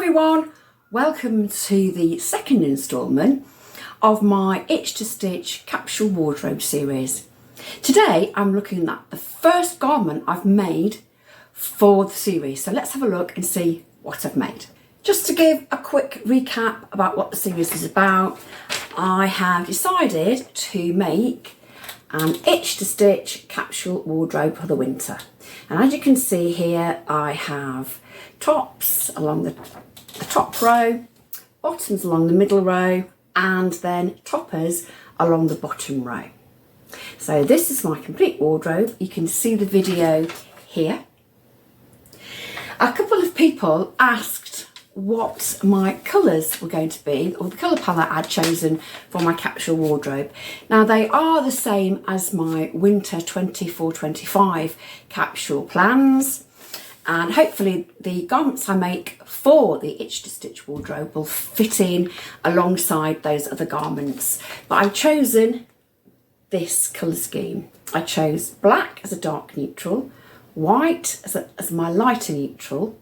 everyone, welcome to the second instalment of my Itch to Stitch capsule wardrobe series. Today I'm looking at the first garment I've made for the series, so let's have a look and see what I've made. Just to give a quick recap about what the series is about, I have decided to make an Itch to Stitch capsule wardrobe for the winter. And as you can see here, I have tops along the top row, bottoms along the middle row, and then toppers along the bottom row. So this is my complete wardrobe. You can see the video here. A couple of people asked what my colours were going to be, or the colour palette I'd chosen for my capsule wardrobe. Now they are the same as my winter 24-25 capsule plans, and hopefully the garments I make for the Itch to Stitch wardrobe will fit in alongside those other garments. But I've chosen this colour scheme. I chose black as a dark neutral, white as my lighter neutral,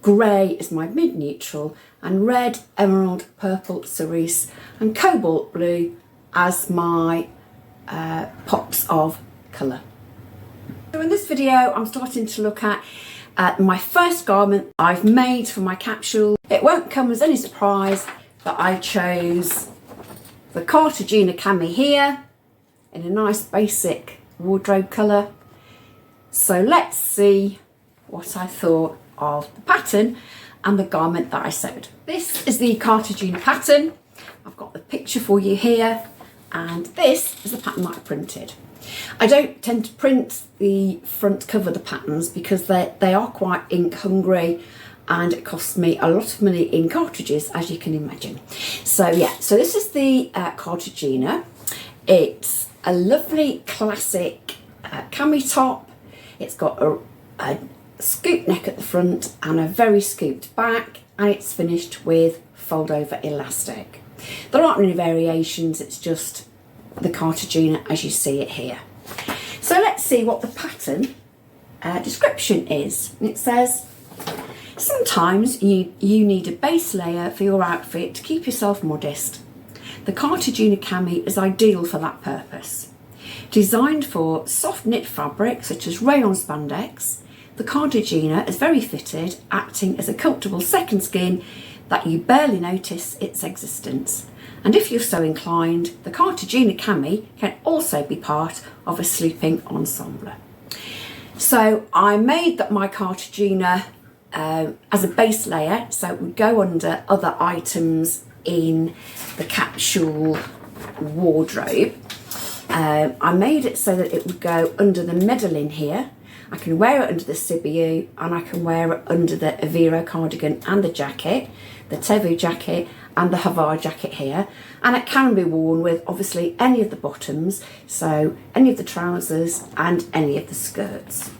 grey is my mid-neutral, and red, emerald, purple, cerise and cobalt blue as my pops of colour. So in this video I'm starting to look at my first garment I've made for my capsule. It won't come as any surprise that I chose the Cartagena Cami here in a nice basic wardrobe colour. So let's see what I thought of the pattern and the garment that I sewed. This is the Cartagena pattern. I've got the picture for you here, and this is the pattern that I printed. I don't tend to print the front cover of the patterns because they are quite ink hungry, and it costs me a lot of money in cartridges, as you can imagine. So yeah, so this is the Cartagena. It's a lovely classic cami top. It's got a scoop neck at the front and a very scooped back, and it's finished with fold over elastic. There aren't any variations, it's just the Cartagena as you see it here. So let's see what the pattern description is. It says, sometimes you need a base layer for your outfit to keep yourself modest. The Cartagena Cami is ideal for that purpose. Designed for soft knit fabric such as rayon spandex, the Cartagena is very fitted, acting as a comfortable second skin that you barely notice its existence. And if you're so inclined, the Cartagena Cami can also be part of a sleeping ensemble. So I made that my Cartagena as a base layer, so it would go under other items in the capsule wardrobe. I made it so that it would go under the medallion here. I can wear it under the Sibiu, and I can wear it under the Aviro cardigan and the jacket, the Tevu jacket and the Havar jacket here. And it can be worn with obviously any of the bottoms, so any of the trousers and any of the skirts.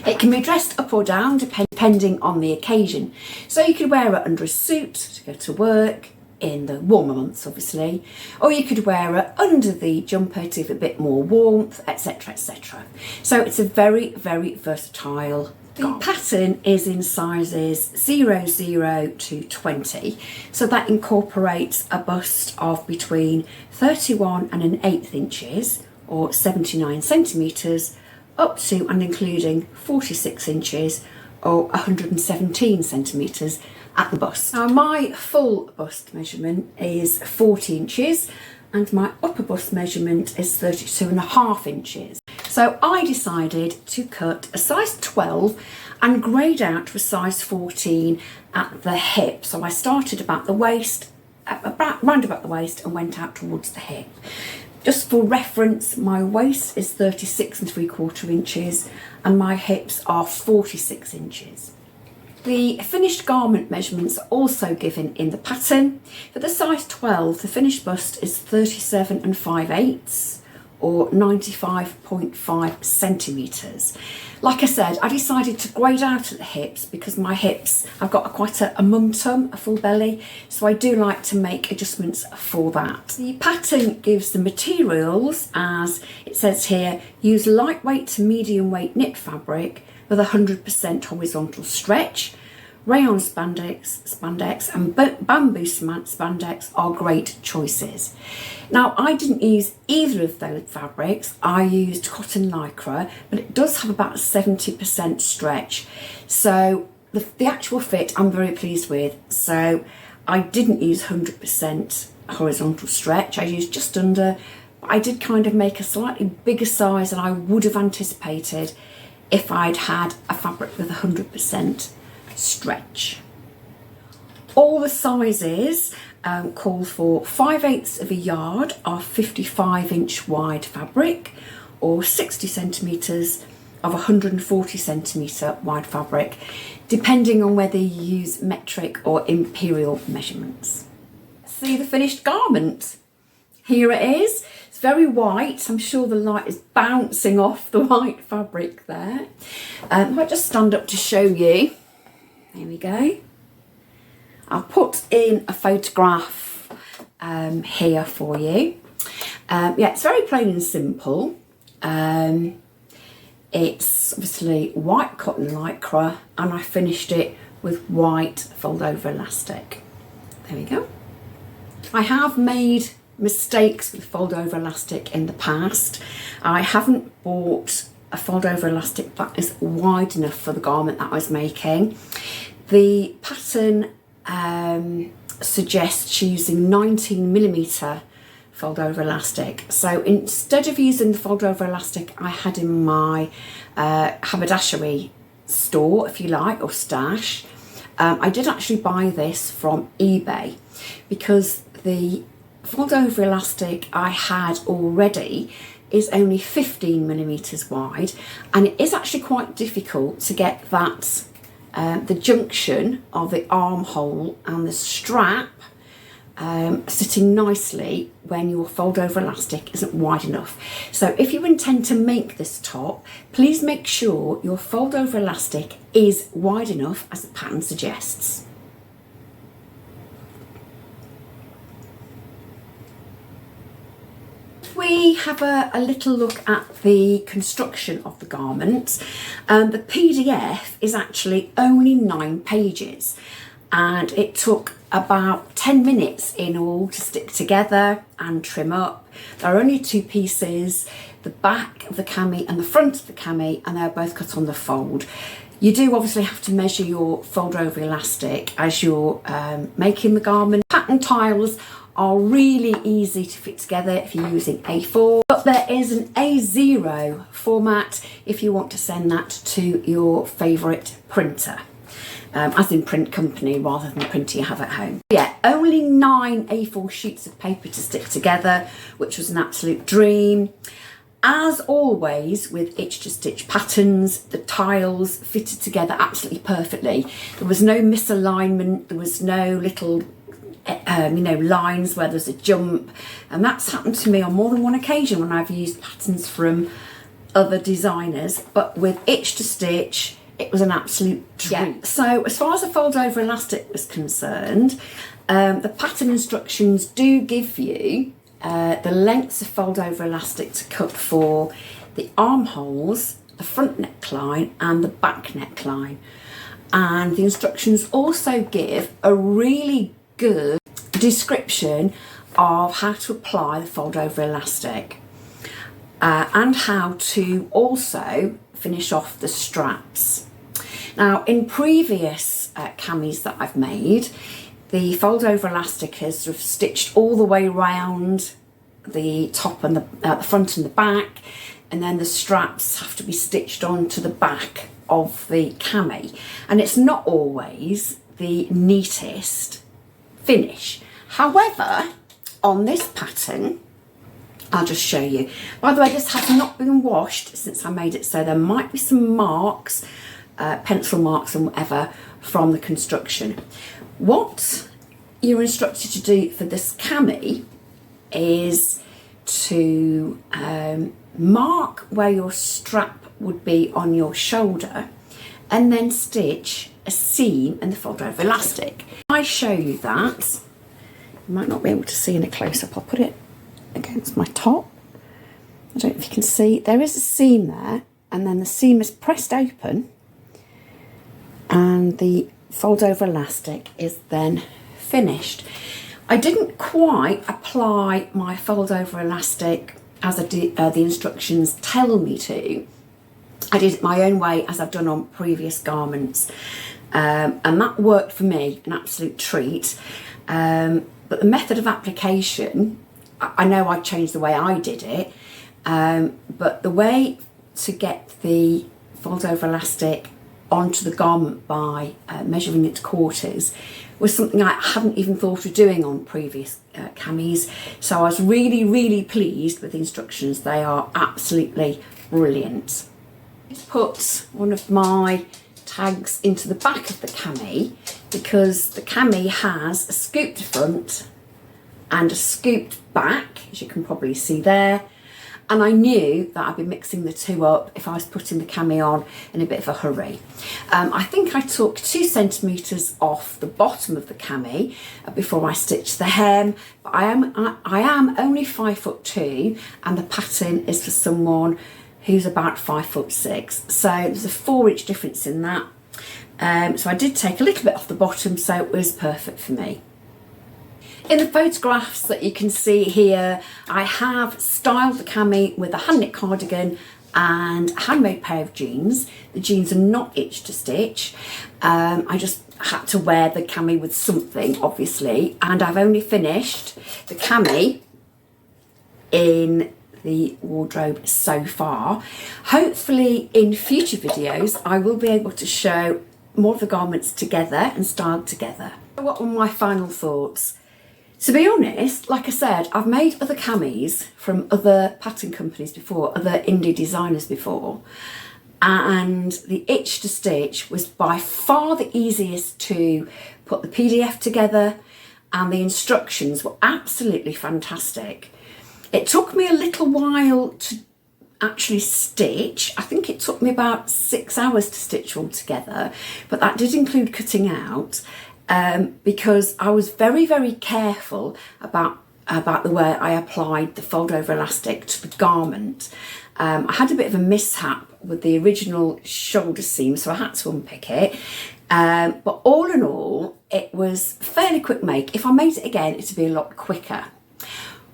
It can be dressed up or down depending on the occasion. So you could wear it under a suit to go to work, in the warmer months obviously, or you could wear it under the jumper to give a bit more warmth, etc, etc. So it's a very, very versatile garment. The pattern is in sizes 00 to 20, so that incorporates a bust of between 31 and an eighth inches or 79 centimetres up to and including 46 inches or 117 centimetres at the bust. Now my full bust measurement is 40 inches and my upper bust measurement is 32.5 inches. So I decided to cut a size 12 and grade out to a size 14 at the hip. So I started about the waist, round about the waist, and went out towards the hip. Just for reference, my waist is 36.75 inches and my hips are 46 inches. The finished garment measurements are also given in the pattern. For the size 12, the finished bust is 37 5/8 or 95.5 centimetres. Like I said, I decided to grade out at the hips because my hips, I've got quite a mum tum, a full belly, so I do like to make adjustments for that. The pattern gives the materials, as it says here, use lightweight to medium weight knit fabric with 100% horizontal stretch, rayon spandex and bamboo spandex are great choices. Now, I didn't use either of those fabrics. I used cotton lycra, but it does have about 70% stretch. So the actual fit I'm very pleased with. So I didn't use 100% horizontal stretch. I used just under, but I did kind of make a slightly bigger size than I would have anticipated if I'd had a fabric with 100% stretch. All the sizes call for 5/8 of a yard of 55-inch wide fabric, or 60 centimetres of 140 centimetre wide fabric, depending on whether you use metric or imperial measurements. See the finished garment. Here it is. It's very white. I'm sure the light is bouncing off the white fabric there. I might just stand up to show you. There we go. I'll put in a photograph here for you. Yeah, it's very plain and simple. It's obviously white cotton lycra, and I finished it with white fold over elastic. There we go. I have made mistakes with fold over elastic in the past. I haven't bought a fold over elastic that is wide enough for the garment that I was making. The pattern suggests using 19mm fold over elastic. So instead of using the fold over elastic I had in my haberdashery store, if you like, or stash, I did actually buy this from eBay because the fold over elastic I had already is only 15mm wide, and it is actually quite difficult to get that the junction of the armhole and the strap sitting nicely when your fold over elastic isn't wide enough. So if you intend to make this top, please make sure your fold over elastic is wide enough as the pattern suggests. We have a little look at the construction of the garment. The PDF is actually only 9 pages, and it took about 10 minutes in all to stick together and trim up. There are only 2 pieces, the back of the cami and the front of the cami, and they're both cut on the fold. You do obviously have to measure your fold over elastic as you're making the garment. Pattern tiles are really easy to fit together if you're using A4, but there is an A0 format if you want to send that to your favourite printer, as in print company rather than the printer you have at home. Yeah, only 9 A4 sheets of paper to stick together, which was an absolute dream. As always with itch to stitch patterns, the tiles fitted together absolutely perfectly. There was no misalignment, there was no little lines where there's a jump, and that's happened to me on more than one occasion when I've used patterns from other designers, but with itch to stitch it was an absolute dream. Yeah. So as far as the fold over elastic was concerned, the pattern instructions do give you the lengths of fold over elastic to cut for the armholes, the front neckline and the back neckline, and the instructions also give a really good description of how to apply the fold over elastic and how to also finish off the straps. Now, in previous camis that I've made, the fold over elastic is sort of stitched all the way around the top and the front and the back, and then the straps have to be stitched onto the back of the cami, and it's not always the neatest finish. However, on this pattern, I'll just show you. By the way, this has not been washed since I made it, so there might be some marks, pencil marks and whatever from the construction. What you're instructed to do for this cami is to mark where your strap would be on your shoulder and then stitch a seam in the fold over elastic. I show you that. You might not be able to see in a close-up. I'll put it against my top. I don't know if you can see. There is a seam there, and then the seam is pressed open and the fold over elastic is then finished. I didn't quite apply my fold over elastic as the instructions tell me to. I did it my own way, as I've done on previous garments, and that worked for me, an absolute treat. But the method of application, I know I changed the way I did it, but the way to get the fold over elastic onto the garment by measuring it to quarters was something I hadn't even thought of doing on previous camis. So I was really, really pleased with the instructions. They are absolutely brilliant. Put one of my tags into the back of the cami because the cami has a scooped front and a scooped back, as you can probably see there. And I knew that I'd be mixing the two up if I was putting the cami on in a bit of a hurry. I think I took 2 centimetres off the bottom of the cami before I stitched the hem. But I am only 5'2", and the pattern is for someone who's about 5'6". So there's a 4-inch difference in that. So I did take a little bit off the bottom, so it was perfect for me. In the photographs that you can see here, I have styled the cami with a hand knit cardigan and a handmade pair of jeans. The jeans are not itch to stitch. I just had to wear the cami with something, obviously, and I've only finished the cami in the wardrobe so far. Hopefully in future videos I will be able to show more of the garments together and styled together. What were my final thoughts? To be honest, like I said, I've made other camis from other pattern companies before, other indie designers before, and the itch to stitch was by far the easiest to put the PDF together, and the instructions were absolutely fantastic. It took me a little while to actually stitch. I think it took me about 6 hours to stitch all together, but that did include cutting out. Because I was very, very careful about the way I applied the fold over elastic to the garment. I had a bit of a mishap with the original shoulder seam, so I had to unpick it. But all in all, it was fairly quick make. If I made it again, it'd be a lot quicker.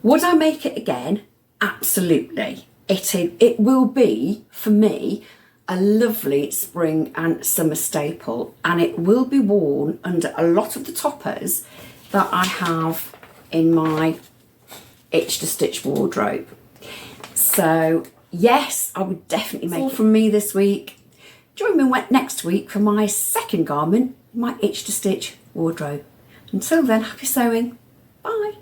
Would I make it again? Absolutely. It will be, for me, a lovely spring and summer staple, and it will be worn under a lot of the toppers that I have in my itch to stitch wardrobe. So yes, I would definitely make it. All from me this week. Join me next week for my second garment, my itch to stitch wardrobe. Until then, happy sewing. Bye.